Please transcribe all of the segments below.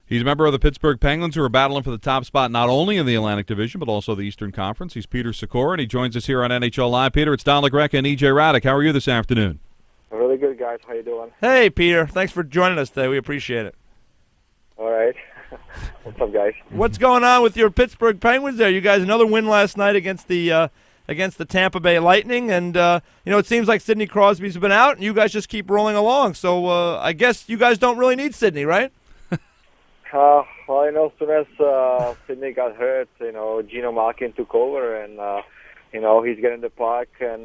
He's a member of the Pittsburgh Penguins, who are battling for the top spot not only in the Atlantic Division but also the Eastern Conference. He's Petr Sykora, and he joins us here on NHL Live. Peter, it's Don LaGreca and EJ Raddick. How are you this afternoon? Really good, guys. How you doing? Hey, Peter. Thanks for joining us today. We appreciate it. All right. What's up, guys? What's going on with your Pittsburgh Penguins there? You guys, another win last night against the Tampa Bay Lightning, and it seems like Sidney Crosby's been out, and you guys just keep rolling along. So I guess you guys don't really need Sidney, right? Well, as soon as Sidney got hurt, Gino Malkin took over, and he's getting the puck, and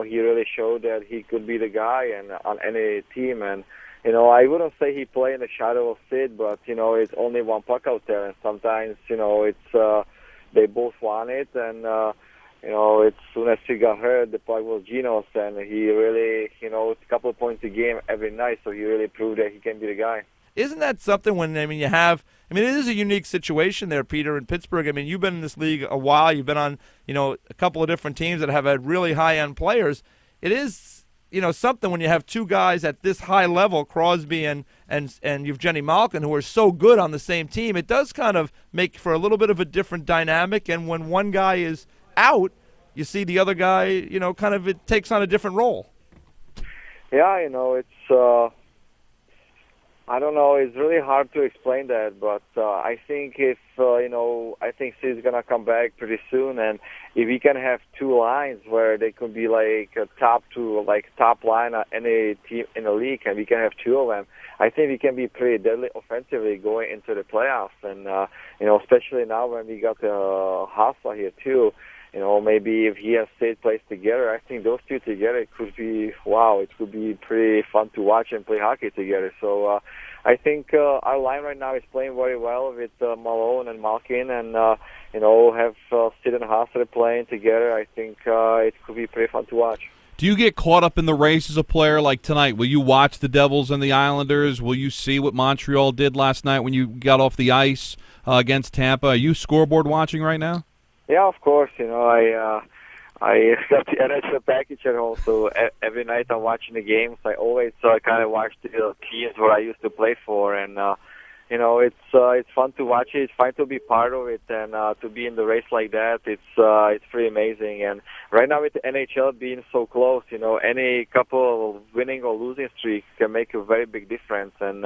he really showed that he could be the guy and on any team. And I wouldn't say he played in the shadow of Sid, but it's only one puck out there, and sometimes it's they both want it, and as soon as he got hurt, the puck was Gino's, and he really a couple of points a game every night, so he really proved that he can be the guy. Isn't that something when, it is a unique situation there, Peter, in Pittsburgh. I mean, you've been in this league a while. You've been on, a couple of different teams that have had really high-end players. It is, something when you have two guys at this high level, Crosby and Evgeny Malkin, who are so good on the same team. It does kind of make for a little bit of a different dynamic, and when one guy is out, you see the other guy, it takes on a different role. Yeah, it's... I don't know. It's really hard to explain that, but I think I think Sid's gonna come back pretty soon, and if we can have two lines where they could be like a top line at any team in the league, and we can have two of them, I think we can be pretty deadly offensively going into the playoffs, and especially now when we got Hassler here too. Maybe if he and Sid plays together, I think those two together could be, it could be pretty fun to watch and play hockey together. So I think our line right now is playing very well with Malone and Malkin, and, have Sid and Hassler playing together. I think it could be pretty fun to watch. Do you get caught up in the race as a player like tonight? Will you watch the Devils and the Islanders? Will you see what Montreal did last night when you got off the ice against Tampa? Are you scoreboard watching right now? Yeah, of course. I got the NHL package at home, so every night I'm watching the games. I always kind of watch the teams where I used to play for, and it's fun to watch it. It's fun to be part of it, and to be in the race like that, it's pretty amazing. And right now with the NHL being so close, any couple of winning or losing streaks can make a very big difference, and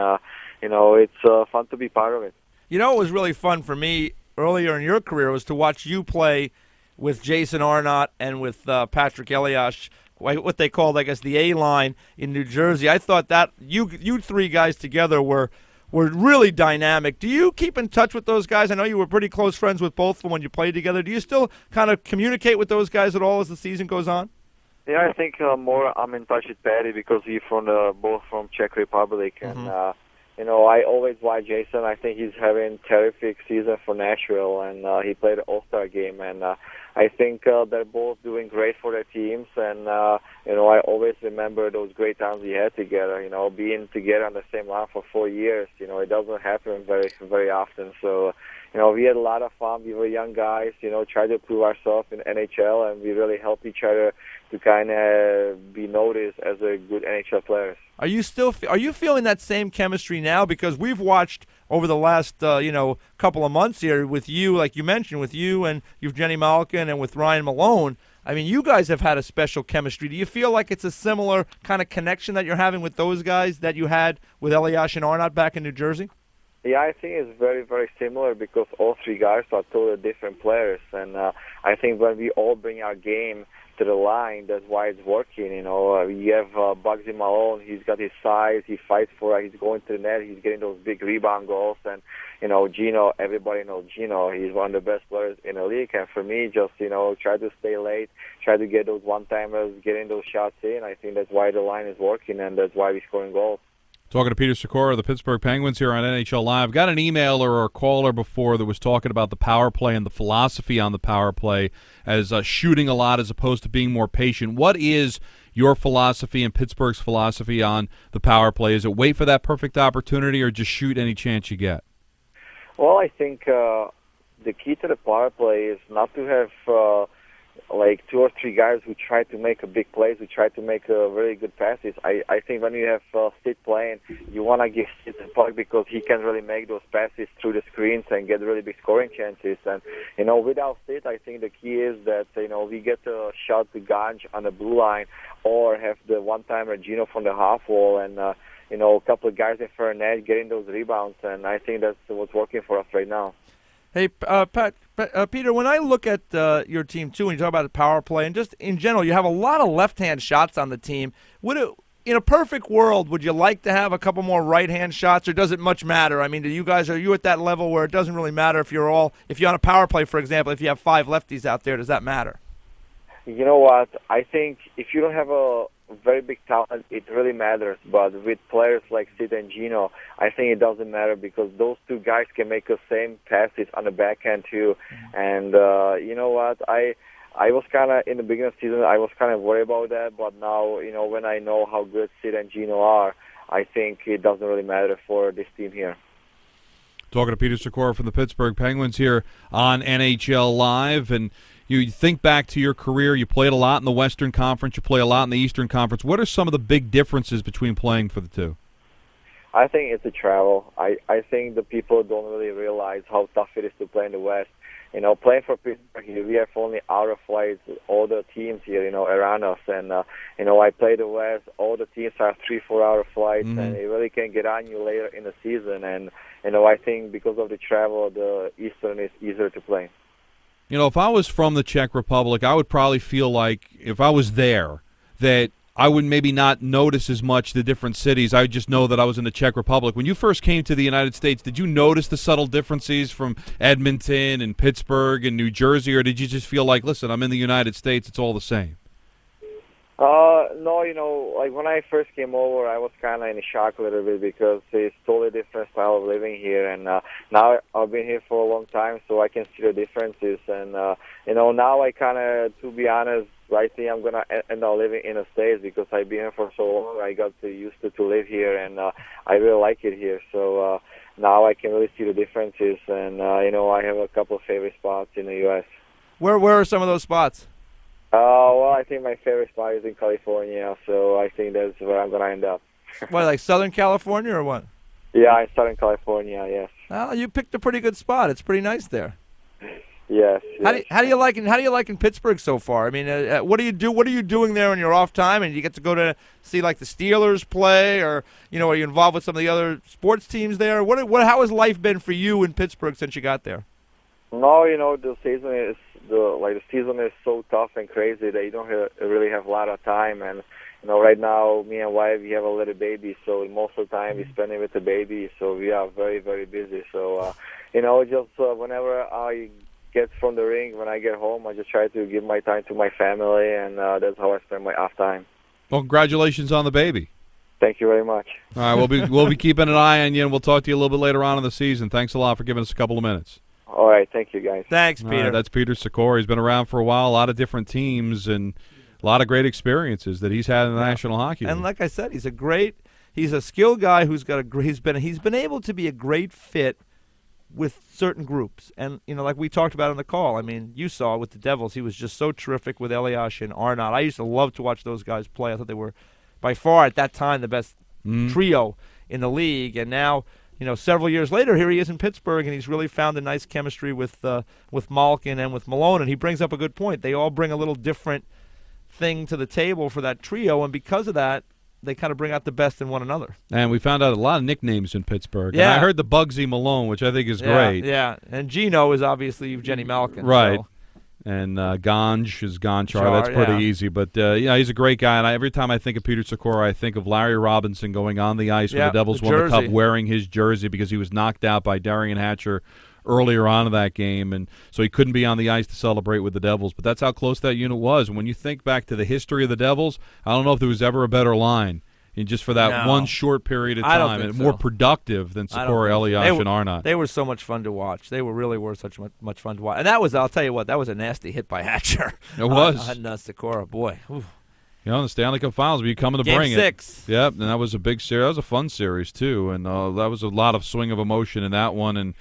it's fun to be part of it. It was really fun for me earlier in your career was to watch you play with Jason Arnott and with Patrick Elias, what they called, I guess, the A-line in New Jersey. I thought that you three guys together were really dynamic. Do you keep in touch with those guys? I know you were pretty close friends with both of them when you played together. Do you still kind of communicate with those guys at all as the season goes on? Yeah, I think more I'm in touch with Patty because he's both from Czech Republic, and I always watch Jason. I think he's having a terrific season for Nashville, and he played an All-Star game. And I think they're both doing great for their teams. And, I always remember those great times we had together, being together on the same line for 4 years. It doesn't happen very, very often. So, we had a lot of fun. We were young guys, tried to prove ourselves in NHL, and we really helped each other to kind of be noticed as a good NHL players. Are you feeling that same chemistry now? Because we've watched over the last couple of months here with you, like you mentioned, with you and Evgeny Malkin and with Ryan Malone. I mean, you guys have had a special chemistry. Do you feel like it's a similar kind of connection that you're having with those guys that you had with Elias and Arnott back in New Jersey? Yeah, I think it's very, very similar because all three guys are totally different players. And I think when we all bring our game to the line, that's why it's working. You have Bugsy Malone. He's got his size. He fights for it. He's going to the net. He's getting those big rebound goals. And, Gino, everybody knows Gino. He's one of the best players in the league. And for me, just, try to stay late, try to get those one-timers, getting those shots in. I think that's why the line is working, and that's why we're scoring goals. Talking to Petr Sykora of the Pittsburgh Penguins here on NHL Live. Got an emailer or a caller before that was talking about the power play and the philosophy on the power play as shooting a lot as opposed to being more patient. What is your philosophy and Pittsburgh's philosophy on the power play? Is it wait for that perfect opportunity or just shoot any chance you get? Well, I think the key to the power play is not to have like 2 or 3 guys who try to make a big plays, who try to make really good passes. I think when you have Sid playing, you want to give Sid the puck because he can really make those passes through the screens and get really big scoring chances. And, without Sid, I think the key is that, we get a shot to Ganj on the blue line or have the one-timer Gino from the half wall and, a couple of guys in front of net getting those rebounds. And I think that's what's working for us right now. Hey, Peter, when I look at your team, too, and you talk about the power play, and just in general, you have a lot of left-hand shots on the team. In a perfect world, would you like to have a couple more right-hand shots, or does it much matter? I mean, are you at that level where it doesn't really matter if you're on a power play, for example, if you have 5 lefties out there, does that matter? You know what? I think if you don't have a very big talent, it really matters. But with players like Sid and Gino, I think it doesn't matter because those 2 guys can make the same passes on the backhand too. And you know what? I was kind of, in the beginning of the season, I was kind of worried about that. But now, when I know how good Sid and Gino are, I think it doesn't really matter for this team here. Talking to Petr Sykora from the Pittsburgh Penguins here on NHL Live. And you think back to your career, you played a lot in the Western Conference, you play a lot in the Eastern Conference. What are some of the big differences between playing for the two? I think it's the travel. I think the people don't really realize how tough it is to play in the West. Playing for Pittsburgh here, we have only hour flights, all the teams here, around us. And, I play the West, all the teams have 3-4 hour flights, and it really can get on you later in the season. And, I think because of the travel, the Eastern is easier to play. If I was from the Czech Republic, I would probably feel like if I was there that I would maybe not notice as much the different cities. I would just know that I was in the Czech Republic. When you first came to the United States, did you notice the subtle differences from Edmonton and Pittsburgh and New Jersey, or did you just feel like, listen, I'm in the United States, it's all the same? No, like when I first came over, I was kind of in shock a little bit because it's totally different style of living here. And now I've been here for a long time, so I can see the differences. And, now I kind of, to be honest, I think I'm going to end up living in the States because I've been here for so long. I got used to live here, and I really like it here. So now I can really see the differences. And, I have a couple of favorite spots in the U.S. Where are some of those spots? Well, I think my favorite spot is in California, so I think that's where I'm going to end up. What, like Southern California or what? Yeah, in Southern California, yes. Well, you picked a pretty good spot. It's pretty nice there. Yes. How do you like in Pittsburgh so far? I mean, what do you do? What are you doing there in your off time? And you get to go to see like the Steelers play, or are you involved with some of the other sports teams there? How has life been for you in Pittsburgh since you got there? No, the season is so tough and crazy that you don't really have a lot of time. And right now, me and wife, we have a little baby, so most of the time we spend it with the baby. So we are very, very busy. So just whenever I get from the rink, when I get home, I just try to give my time to my family, and that's how I spend my off time. Well, congratulations on the baby. Thank you very much. All right, we'll be keeping an eye on you, and we'll talk to you a little bit later on in the season. Thanks a lot for giving us a couple of minutes. All right, thank you, guys. Thanks, Peter. Right, that's Petr Sykora. He's been around for a while, a lot of different teams, and a lot of great experiences that he's had in the National Hockey League. And like I said, he's a skilled guy who's he's been able to be a great fit with certain groups. And like we talked about on the call, I mean, you saw with the Devils, he was just so terrific with Elias and Arnott. I used to love to watch those guys play. I thought they were by far at that time the best trio in the league. And now, several years later, here he is in Pittsburgh, and he's really found a nice chemistry with Malkin and with Malone. And he brings up a good point. They all bring a little different thing to the table for that trio, and because of that, they kind of bring out the best in one another. And we found out a lot of nicknames in Pittsburgh. Yeah. And I heard the Bugsy Malone, which I think is great. Yeah, and Gino is obviously Evgeny Malkin. Right. So. And Ganj is Gonchar. That's pretty easy. But, he's a great guy. And every time I think of Petr Sykora, I think of Larry Robinson going on the ice when the Devils won the Cup wearing his jersey because he was knocked out by Darian Hatcher earlier on in that game, and so he couldn't be on the ice to celebrate with the Devils. But that's how close that unit was. And when you think back to the history of the Devils, I don't know if there was ever a better line just for that one short period of time, and more productive than Sykora, Elias, and Arnott. They were so much fun to watch. They really were such much fun to watch. And that was, I'll tell you what, that was a nasty hit by Hatcher. It was. On Sykora, boy. Oof. In the Stanley Cup Finals, but you coming to Game bring 6. it. Yep, and that was a big series. That was a fun series, too, and that was a lot of swing of emotion in that one, and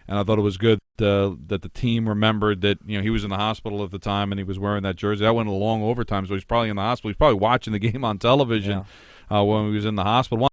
I thought it was good. that the team remembered that he was in the hospital at the time and he was wearing that jersey. That went a long overtime, so he's probably in the hospital. He's probably watching the game on television when he was in the hospital.